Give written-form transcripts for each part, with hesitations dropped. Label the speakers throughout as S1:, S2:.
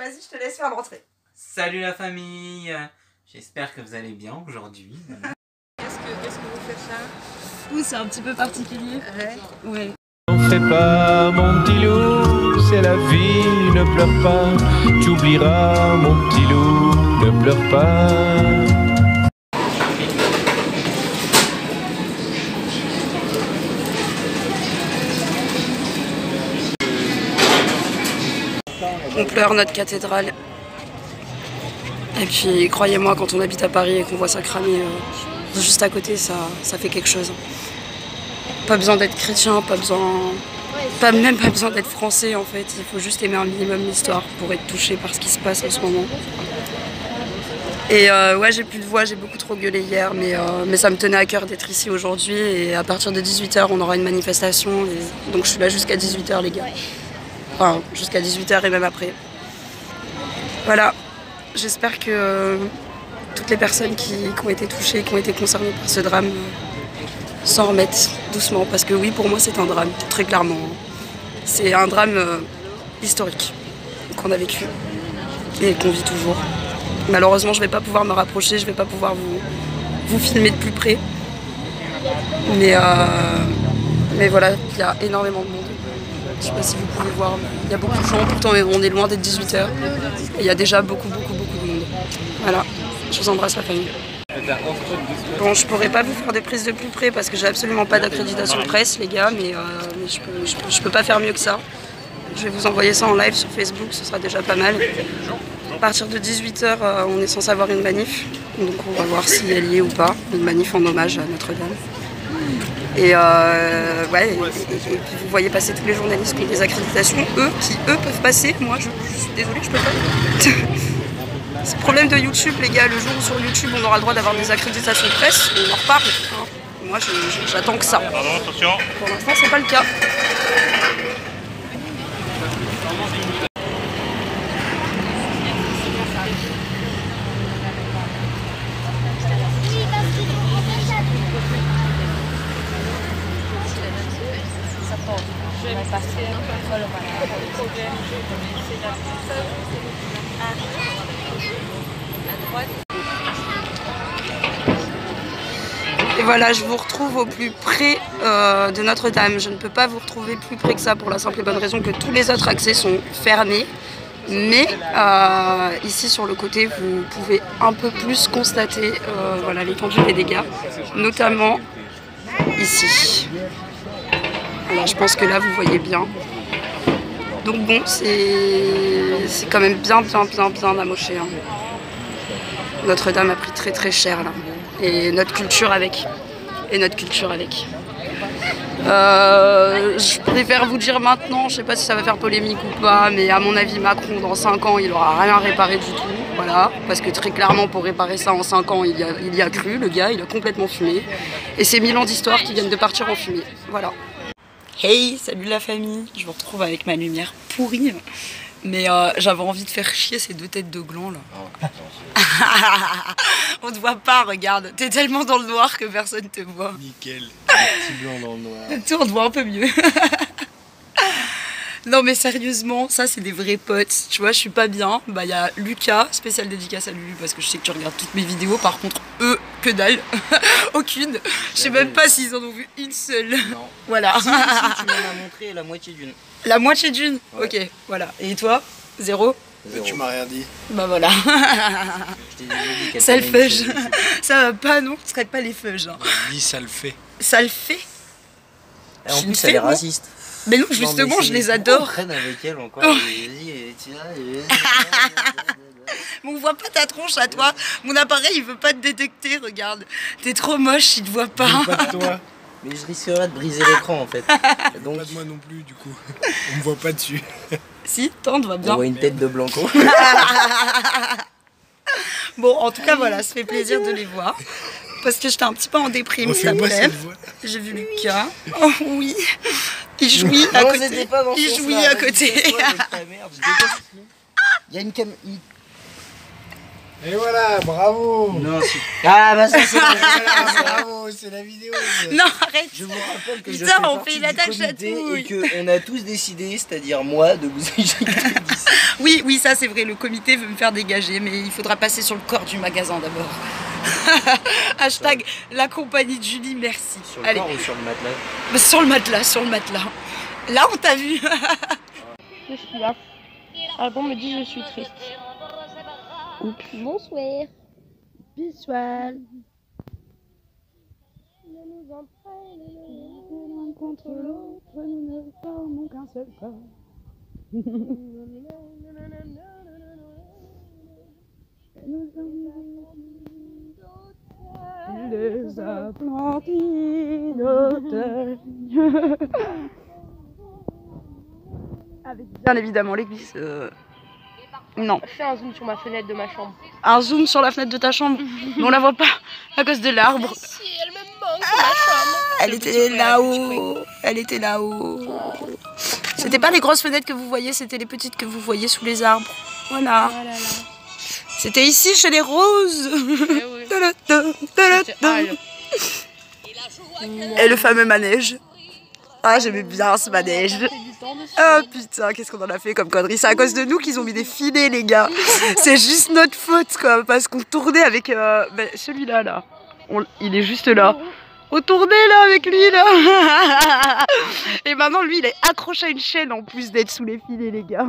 S1: vas-y, je te laisse faire l'entrée.
S2: Salut la famille, j'espère que vous allez bien aujourd'hui.
S1: Qu'est-ce que vous faites là?
S3: Oui, c'est un petit peu particulier. Ouais.
S4: N'en fais pas mon petit loup, c'est la vie, ne pleure pas. Tu oublieras mon petit loup, ne pleure pas.
S3: On pleure notre cathédrale. Et puis croyez-moi, quand on habite à Paris et qu'on voit ça cramer juste à côté, ça fait quelque chose. Pas besoin d'être chrétien, même pas besoin d'être français en fait. Il faut juste aimer un minimum l'histoire pour être touché par ce qui se passe en ce moment. Et ouais, j'ai plus de voix, j'ai beaucoup trop gueulé hier, mais ça me tenait à cœur d'être ici aujourd'hui. Et à partir de 18 h, on aura une manifestation. Donc je suis là jusqu'à 18 h les gars. Enfin, jusqu'à 18 h et même après. Voilà, j'espère que toutes les personnes qui ont été touchées, qui ont été concernées par ce drame, s'en remettent doucement. Parce que oui, pour moi, c'est un drame, très clairement. C'est un drame historique qu'on a vécu et qu'on vit toujours. Malheureusement, je ne vais pas pouvoir me rapprocher, je ne vais pas pouvoir vous filmer de plus près. Mais voilà, il y a énormément de monde. Je sais pas si vous pouvez voir, mais il y a beaucoup de gens, pourtant on est loin d'être 18 h. Et il y a déjà beaucoup de monde. Voilà, je vous embrasse la famille. Bon, je pourrais pas vous faire des prises de plus près parce que j'ai absolument pas d'accréditation presse les gars, mais je peux pas faire mieux que ça. Je vais vous envoyer ça en live sur Facebook, ce sera déjà pas mal. À partir de 18 h, on est censé avoir une manif, donc on va voir si elle y est ou pas, une manif en hommage à Notre-Dame. Et ouais, et puis vous voyez passer tous les journalistes qui ont des accréditations, eux peuvent passer, moi je suis désolée, je peux pas. C'est le problème de YouTube les gars, le jour où sur YouTube on aura le droit d'avoir des accréditations presse, on en reparle. Hein. Moi j'attends que ça.
S5: Pardon, attention.
S3: Pour l'instant c'est pas le cas. Et voilà, je vous retrouve au plus près de Notre-Dame. Je ne peux pas vous retrouver plus près que ça pour la simple et bonne raison que tous les autres accès sont fermés. Mais ici sur le côté, vous pouvez un peu plus constater voilà, l'étendue des dégâts, notamment ici. Voilà, je pense que là vous voyez bien. Donc bon, c'est quand même bien amoché. Hein. Notre-Dame a pris très cher là. Et notre culture avec. Je préfère vous dire maintenant, je sais pas si ça va faire polémique ou pas, mais à mon avis Macron dans 5 ans il aura rien réparé du tout, voilà, parce que très clairement pour réparer ça en 5 ans il y a cru, le gars il a complètement fumé, et c'est 1000 ans d'histoire qui viennent de partir en fumée, voilà. Hey, salut la famille, je vous retrouve avec ma lumière pourrie, mais j'avais envie de faire chier ces deux têtes de gland là. On te voit pas, regarde, t'es tellement dans le noir que personne te voit.
S5: Nickel, petit blanc dans le noir.
S3: Tu on te voit un peu mieux. Non mais sérieusement, ça c'est des vrais potes. Tu vois, je suis pas bien. Bah y a Lucas, spécial dédicace à Lulu parce que je sais que tu regardes toutes mes vidéos. Par contre, eux, que dalle. Aucune. Je sais même pas s'ils en ont vu une seule.
S6: Non.
S3: Voilà.
S6: Si, tu m'en as montré la moitié d'une.
S3: La moitié d'une?
S6: Ouais.
S3: Ok, voilà. Et toi? Zéro?
S5: Mais tu m'as rien dit.
S3: Bah voilà.
S6: Je t'ai dit qu'elle
S3: Ça le
S6: prenait une
S3: feuge.
S6: chaîne.
S3: Ça va pas, non? Ce serait pas les feuges. Hein.
S5: Dis, ça le fait.
S3: Ça le fait?
S6: Et en
S3: Je
S6: plus,
S3: le
S6: elle est
S3: fais, moi.
S6: raciste.
S3: Mais non, justement,
S6: mais
S3: je les
S6: pourquoi
S3: adore.
S6: on traîne avec elle encore.
S3: Oh.
S6: Vas-y, tiens,
S3: Mais on voit pas ta tronche à toi. Mon appareil il veut pas te détecter, regarde. T'es trop moche, il te voit pas.
S5: Pas de toi.
S6: Mais je risquerais de briser l'écran en fait. Donc,
S5: Pas de moi non plus, du coup. On me voit pas dessus.
S3: Si, tente, va
S6: on
S3: bien.
S6: voit une tête de Blanco.
S3: Bon, en tout cas, voilà, ça fait plaisir de les voir. Parce que j'étais un petit peu en déprime cet
S5: Refais-moi cette
S3: après.
S5: voix.
S3: J'ai vu Lucas. Oh oui. Il jouit à
S6: Non,
S3: côté.
S6: c'était pas dans ce
S3: Il
S6: sens-là.
S3: jouit à
S6: Vas-y,
S3: côté.
S6: tais-toi avec ta merde, je déteste. Il y a une
S5: Et voilà, bravo.
S6: Non, ah bah ça c'est
S5: Voilà, bravo, c'est la vidéo.
S3: Non, arrête.
S6: Je vous rappelle que je
S3: Putain,
S6: fais
S3: on
S6: partie
S3: fait une
S6: du
S3: attaque
S6: comité
S3: chatouille.
S6: et qu'on a tous décidé, c'est-à-dire moi, de vous éjecter d'ici.
S3: Oui, oui, ça c'est vrai, le comité veut me faire dégager, mais il faudra passer sur le corps du magasin d'abord. Hashtag la compagnie de Julie, merci.
S6: Sur le
S3: Allez,
S6: corps ou sur le matelas?
S3: bah, sur le matelas, sur le matelas. Là, on t'a vu.
S7: Je suis là. Alban me dit je suis triste. Oups. Bonsoir. Bonsoir. Ne nous entraîne l'un contre l'autre, nous ne formons qu'un seul corps. Les Atlantides
S3: Avec bien évidemment l'église. Non.
S7: Fais un zoom sur ma fenêtre de ma chambre.
S3: Un zoom sur la fenêtre de ta chambre, mais on la voit pas à cause de l'arbre.
S7: Si, elle me manque ma chambre.
S3: Elle était là-haut. Elle était là-haut. C'était pas les grosses fenêtres que vous voyez, c'était les petites que vous voyez sous les arbres. Voilà.
S7: Oh là là.
S3: C'était ici chez les roses. Et le fameux manège. Ah, j'aimais bien ce manège. Oh putain, qu'est-ce qu'on en a fait comme connerie. C'est à cause de nous qu'ils ont mis des filets, les gars. C'est juste notre faute, quoi. Parce qu'on tournait avec celui-là, là. Il est juste là. On tournait là avec lui, là. Et maintenant, lui, il est accroché à une chaîne en plus d'être sous les filets, les gars.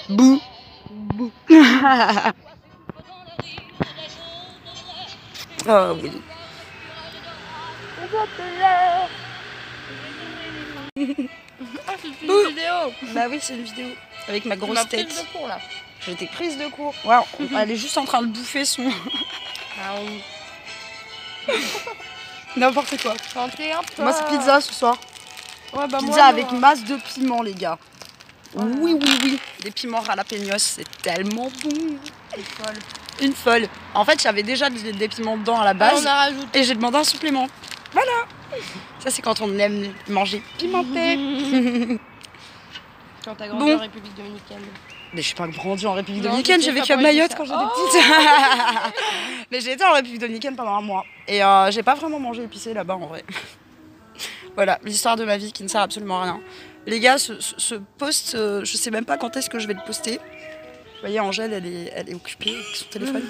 S3: Bouh. Bouh. Oh oui.
S7: Ah, c'est une vidéo.
S3: Bah oui, c'est une vidéo. Avec ma grosse
S7: Ma
S3: tête.
S7: prise de cours là.
S3: J'étais prise de cours. Waouh, elle est juste en train de bouffer son.
S7: Ah oui.
S3: N'importe quoi.
S7: Chantez un peu.
S3: Moi, c'est pizza ce soir.
S7: Ouais, bah
S3: Pizza
S7: moi,
S3: avec
S7: non.
S3: masse de piment, les gars. Oui, oui, oui. Des piments jalapenos, c'est tellement bon. Une folle. En fait, j'avais déjà des piments dedans à la
S7: Ah,
S3: base.
S7: on a rajouté.
S3: Et j'ai demandé un supplément. Voilà. Ça, c'est quand on aime manger pimenté.
S7: Quand t'as grandi
S3: Bon.
S7: en République Dominicaine.
S3: Mais je suis pas grandie en République
S7: Non,
S3: Dominicaine,
S7: je sais,
S3: j'ai vécu
S7: ça
S3: à
S7: pourrait
S3: Mayotte
S7: dire
S3: quand
S7: ça.
S3: j'étais petite. Mais j'ai été en République Dominicaine pendant un mois. Et j'ai pas vraiment mangé épicé là-bas en vrai. Voilà, l'histoire de ma vie qui ne sert absolument à rien. Les gars, ce post, je sais même pas quand est-ce que je vais le poster. Vous voyez, Angèle, elle est occupée avec son téléphone.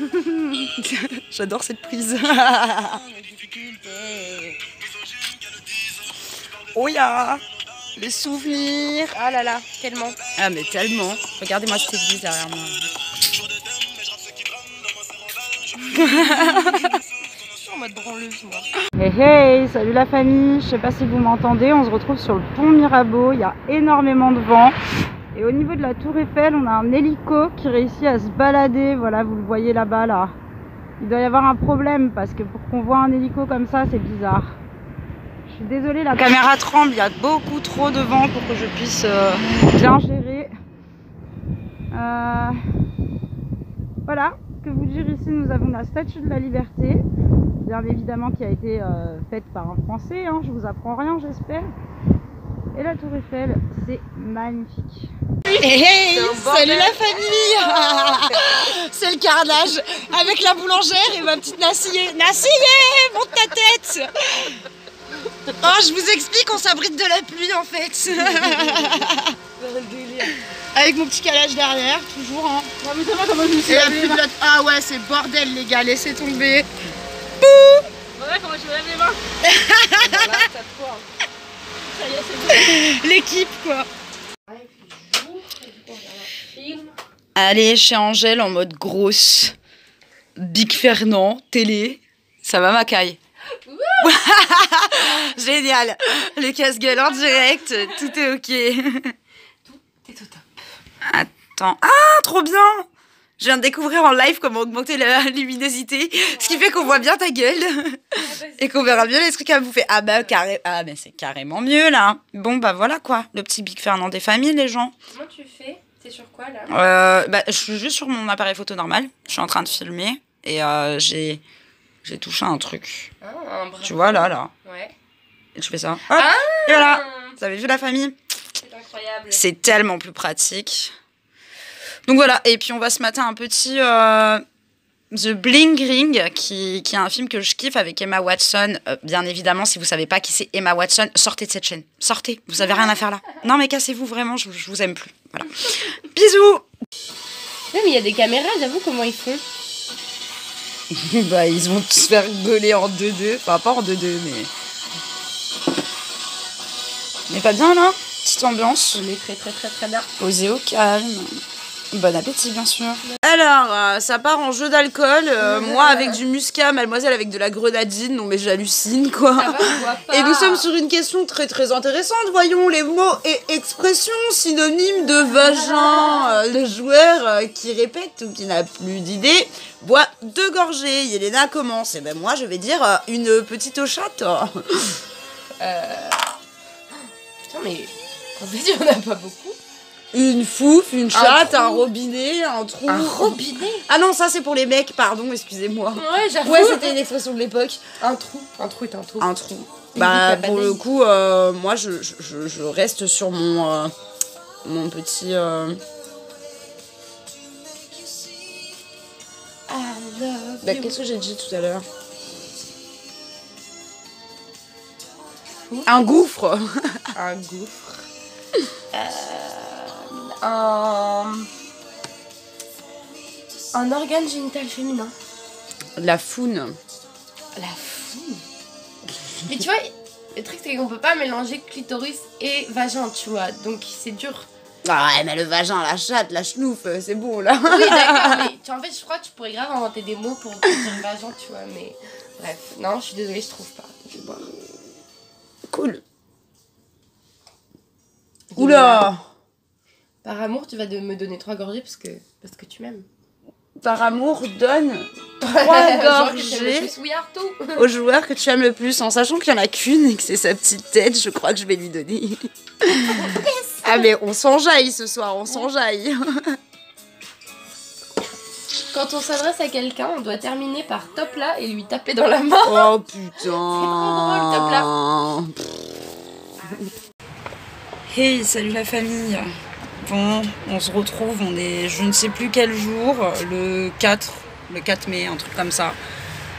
S3: J'adore cette prise. Oh ya, les souvenirs.
S7: Ah là là, tellement.
S3: Ah mais tellement. Regardez-moi cette église derrière moi.
S7: Je suis en mode branleuse moi.
S3: Hey hey, salut la famille, je sais pas si vous m'entendez, on se retrouve sur le pont Mirabeau, il y a énormément de vent. Et au niveau de la tour Eiffel, on a un hélico qui réussit à se balader, voilà, vous le voyez là-bas là. Il doit y avoir un problème parce que pour qu'on voit un hélico comme ça, c'est bizarre. Je suis désolée, la caméra tremble, il y a beaucoup trop de vent pour que je puisse bien gérer. Voilà, que vous dire ici, nous avons la Statue de la Liberté. Bien évidemment qui a été faite par un Français, hein, je vous apprends rien j'espère. Et la tour Eiffel, c'est magnifique. Hey, hey, salut la famille. C'est le carnage avec la boulangère et ma petite Nassillé. Nassillé, monte ta tête. Oh, je vous explique, on s'abrite de la pluie en fait. Avec mon petit calage derrière, toujours. Hein.
S7: Non mais ça va comment je me suis
S3: Et la
S7: lavée,
S3: pluie de
S7: là.
S3: l'autre- Ah ouais, c'est bordel les gars, laissez tomber.
S7: Voilà comment je me lave les mains. Voilà, ça te voit. Ça y est, c'est bon.
S3: L'équipe quoi. Allez, chez Angèle en mode grosse. Big Fernand, télé. Ça va ma caille. Génial. Les casse-gueules en direct, tout est ok.
S1: Tout est au top.
S3: Attends. Ah, trop bien. Je viens de découvrir en live comment augmenter la luminosité, ce qui fait qu'on voit bien ta gueule et qu'on verra bien les trucs à bouffer. Ah bah c'est carrément mieux là. Bon bah voilà quoi, le petit Big Fernand des familles les gens.
S1: Comment tu fais? T'es sur quoi là?
S3: Bah je suis juste sur mon appareil photo normal. Je suis en train de filmer et j'ai touché un truc.
S1: Ah, bravo.
S3: Tu vois là.
S1: Ouais.
S3: Et je fais ça. Hop. Et voilà. Vous avez vu la famille?
S1: C'est incroyable.
S3: C'est tellement plus pratique. Donc voilà, et puis on va se mater un petit The Bling Ring, qui est un film que je kiffe avec Emma Watson. Bien évidemment, si vous savez pas qui c'est Emma Watson, sortez de cette chaîne. Sortez, vous avez rien à faire là. Non mais cassez-vous vraiment, je vous aime plus. Voilà. Bisous.
S7: Non mais il y a des caméras, j'avoue comment ils font.
S3: Bah ils vont se faire rigoler en 2-2. Enfin pas en 2-2 mais... On est pas bien là? Petite ambiance.
S7: On est très bien.
S3: Posé au calme. Bon appétit bien sûr. Alors, ça part en jeu d'alcool. Moi avec du muscat, mademoiselle avec de la grenadine. Non mais j'hallucine quoi.
S7: Ça va, on voit pas.
S3: Et nous sommes sur une question très intéressante. Voyons les mots et expressions synonymes de vagin. Le joueur qui répète ou qui n'a plus d'idée boit 2 gorgées. Yelena commence. Et ben moi je vais dire une petite eau chatte.
S7: Putain mais en fait il y en a pas beaucoup.
S3: Une fouffe, une chatte,
S7: trou.
S3: un robinet, un trou.
S7: Un robinet?
S3: Ah non, ça c'est pour les mecs, pardon, excusez-moi.
S7: Ouais, j'avoue.
S3: Ouais, c'était une expression de l'époque.
S7: Un trou est un trou.
S3: Un trou.
S7: Et
S3: Bah,
S7: vous, t'as
S3: pour
S7: pas
S3: le
S7: dit.
S3: coup, moi je reste sur mon petit.
S7: I love
S3: Bah,
S7: you.
S3: qu'est-ce que j'ai dit tout à l'heure? Un gouffre.
S7: Un gouffre. Un organe génital féminin.
S3: La foune.
S7: La foune. Mais tu vois, le truc c'est qu'on peut pas mélanger clitoris et vagin, tu vois. Donc c'est dur.
S3: Ah ouais, mais le vagin, la chatte, la chenouf, c'est bon là.
S7: Oui, d'accord, mais tu, en fait, je crois que tu pourrais grave inventer des mots pour dire vagin, tu vois. Mais bref, non, je suis désolée, je trouve pas. Je vais boire.
S3: Cool. Oula.
S7: Par amour, tu vas me donner 3 gorgées parce que tu m'aimes.
S3: Par amour, donne 3 gorgées
S7: Oui, Arto.
S3: au joueur que tu aimes le plus, en sachant qu'il n'y en a qu'une et que c'est sa petite tête, je crois que je vais lui donner. Ah mais on s'enjaille ce soir, on s'enjaille.
S7: Quand on s'adresse à quelqu'un, on doit terminer par top là et lui taper dans la main.
S3: Oh putain.
S7: C'est trop drôle, top là.
S3: Hey, salut la famille. Bon, on se retrouve, on est je ne sais plus quel jour, le 4 mai, un truc comme ça.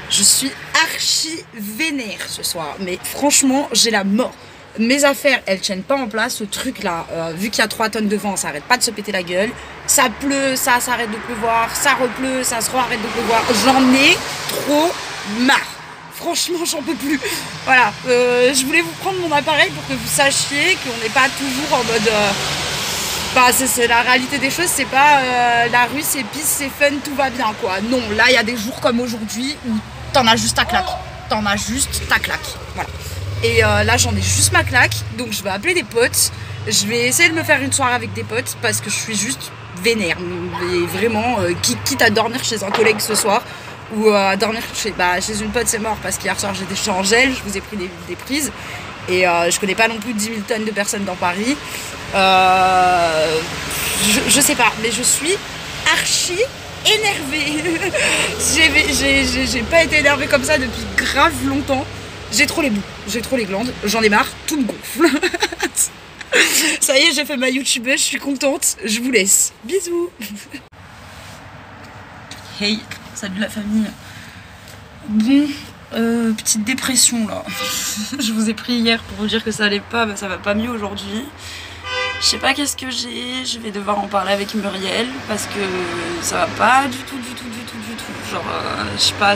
S3: Je suis archi vénère ce soir, mais franchement, j'ai la mort. Mes affaires, elles tiennent pas en place, ce truc là, vu qu'il y a 3 tonnes de vent, ça arrête pas de se péter la gueule. Ça pleut, ça s'arrête de pleuvoir, ça repleut, ça se arrête de pleuvoir. J'en ai trop marre. Franchement, j'en peux plus. Voilà, je voulais vous prendre mon appareil pour que vous sachiez qu'on n'est pas toujours en mode... Bah, c'est la réalité des choses, c'est pas la rue, c'est pisse, c'est fun, tout va bien quoi. Non, là, il y a des jours comme aujourd'hui où t'en as juste ta claque. T'en as juste ta claque. Voilà. Et là, j'en ai juste ma claque, donc je vais appeler des potes. Je vais essayer de me faire une soirée avec des potes parce que je suis juste vénère. Et vraiment, quitte à dormir chez un collègue ce soir ou à dormir chez une pote, c'est mort parce qu'hier soir j'étais chez Angèle, je vous ai pris des prises. Et je connais pas non plus 10 000 tonnes de personnes dans Paris. Je sais pas, mais je suis archi énervée. J'ai pas été énervée comme ça depuis grave longtemps. J'ai trop les bouts, j'ai trop les glandes, j'en ai marre, tout me gonfle. Ça y est, j'ai fait ma youtubeuse, je suis contente, je vous laisse. Bisous. Hey, salut la famille. Bon, petite dépression là. Je vous ai pris hier pour vous dire que ça allait pas, bah ça va pas mieux aujourd'hui. Je sais pas qu'est-ce que j'ai, je vais devoir en parler avec Muriel parce que ça va pas du tout. Genre, je sais pas,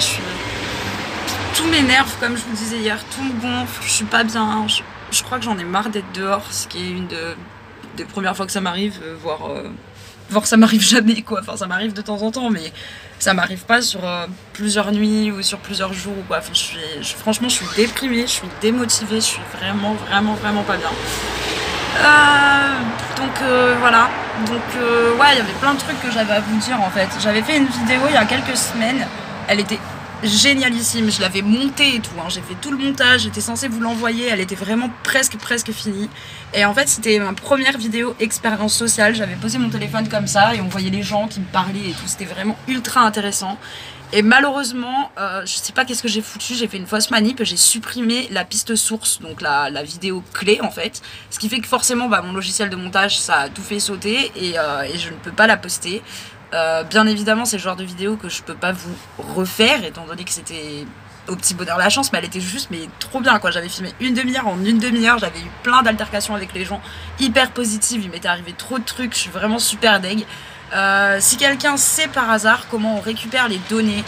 S3: tout m'énerve comme je vous disais hier, tout me gonfle, je suis pas bien. Je crois que j'en ai marre d'être dehors, ce qui est une des premières fois que ça m'arrive, voire ça m'arrive jamais quoi. Enfin, ça m'arrive de temps en temps, mais ça m'arrive pas sur plusieurs nuits ou sur plusieurs jours ou quoi. Enfin, franchement, je suis déprimée, je suis démotivée, je suis vraiment pas bien. Voilà. Ouais, il y avait plein de trucs que j'avais à vous dire en fait. J'avais fait une vidéo il y a quelques semaines, elle était génialissime, je l'avais montée et tout, hein. J'ai fait tout le montage, j'étais censée vous l'envoyer, elle était vraiment presque finie. Et en fait c'était ma première vidéo expérience sociale, j'avais posé mon téléphone comme ça et on voyait les gens qui me parlaient et tout, c'était vraiment ultra intéressant. Et malheureusement, je sais pas qu'est-ce que j'ai foutu, j'ai fait une fausse manip, j'ai supprimé la piste source, donc la vidéo clé en fait. Ce qui fait que forcément mon logiciel de montage ça a tout fait sauter et je ne peux pas la poster. Bien évidemment c'est le genre de vidéo que je peux pas vous refaire étant donné que c'était au petit bonheur la chance, mais elle était juste trop bien quoi. J'avais filmé une demi-heure, en une demi-heure j'avais eu plein d'altercations avec les gens, hyper positives, il m'était arrivé trop de trucs, je suis vraiment super deg. Si quelqu'un sait par hasard comment on récupère les données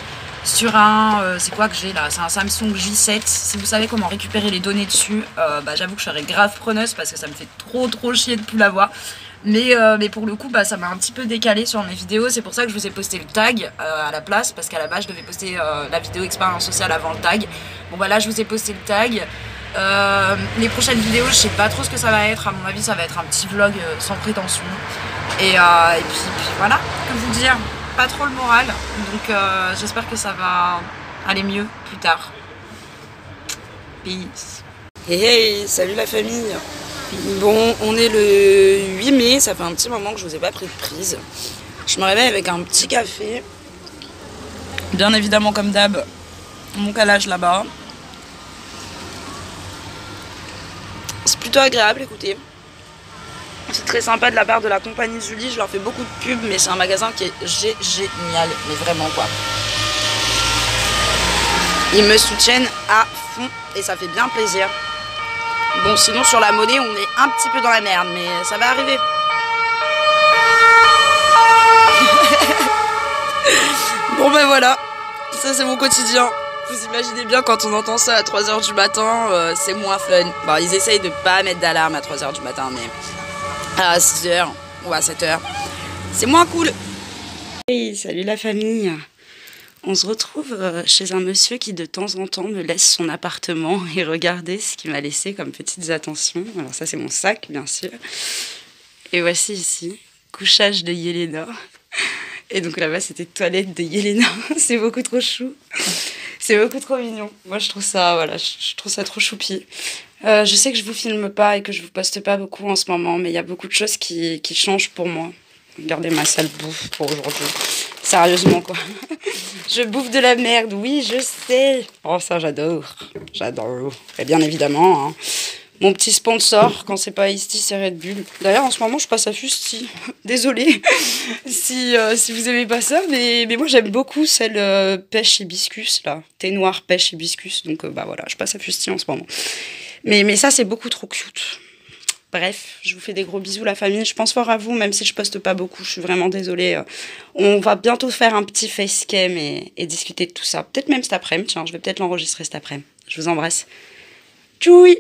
S3: sur un, c'est quoi que j'ai là, c'est un Samsung J7, si vous savez comment récupérer les données dessus, j'avoue que je serais grave preneuse parce que ça me fait trop chier de plus l'avoir. Mais pour le coup ça m'a un petit peu décalé sur mes vidéos, c'est pour ça que je vous ai posté le tag à la place, parce qu'à la base je devais poster la vidéo expérience sociale avant le tag. Bon là je vous ai posté le tag. Les prochaines vidéos je sais pas trop ce que ça va être, à mon avis ça va être un petit vlog sans prétention. Et puis voilà, que vous dire, pas trop le moral, donc j'espère que ça va aller mieux plus tard. Peace.
S8: Hey, salut la famille. Bon, on est le 8 mai, ça fait un petit moment que je vous ai pas pris de prise. Je me réveille avec un petit café. Bien évidemment comme d'hab, mon calage là-bas. C'est plutôt agréable, écoutez. C'est très sympa de la part de la compagnie Julie, je leur fais beaucoup de pub, mais c'est un magasin qui est génial, mais vraiment quoi. Ils me soutiennent à fond et ça fait bien plaisir. Bon, sinon sur la monnaie, on est un petit peu dans la merde, mais ça va arriver. Bon voilà, ça c'est mon quotidien. Vous imaginez bien quand on entend ça à 3 h du matin, c'est moins fun. Bon, ils essayent de pas mettre d'alarme à 3 h du matin, mais à 6 h ou à 7 h, c'est moins cool. Hey, salut la famille. On se retrouve chez un monsieur qui de temps en temps me laisse son appartement et regardez ce qu'il m'a laissé comme petites attentions. Alors ça c'est mon sac bien sûr. Et voici ici, couchage de Yelena. Et donc là-bas c'était toilette de Yelena. C'est beaucoup trop chou. C'est beaucoup trop mignon. Moi je trouve ça, voilà, je trouve ça trop choupi. Je sais que je vous filme pas et que je vous poste pas beaucoup en ce moment, mais il y a beaucoup de choses qui changent pour moi. Regardez ma sale bouffe pour aujourd'hui. Sérieusement quoi. Je bouffe de la merde, oui je sais. Oh ça j'adore, j'adore. Et bien évidemment, hein, mon petit sponsor, quand c'est pas Isti, c'est Red Bull. D'ailleurs en ce moment je passe à Fusti. Désolée si vous aimez pas ça, mais moi j'aime beaucoup celle pêche hibiscus là. Thé noir pêche hibiscus, donc voilà, je passe à Fusti en ce moment. Mais ça c'est beaucoup trop cute. Bref, je vous fais des gros bisous la famille, je pense fort à vous, même si je poste pas beaucoup, je suis vraiment désolée. On va bientôt faire un petit facecam et discuter de tout ça. Peut-être même cet après-midi, tiens, je vais peut-être l'enregistrer cet après-midi. Je vous embrasse. Tchoui!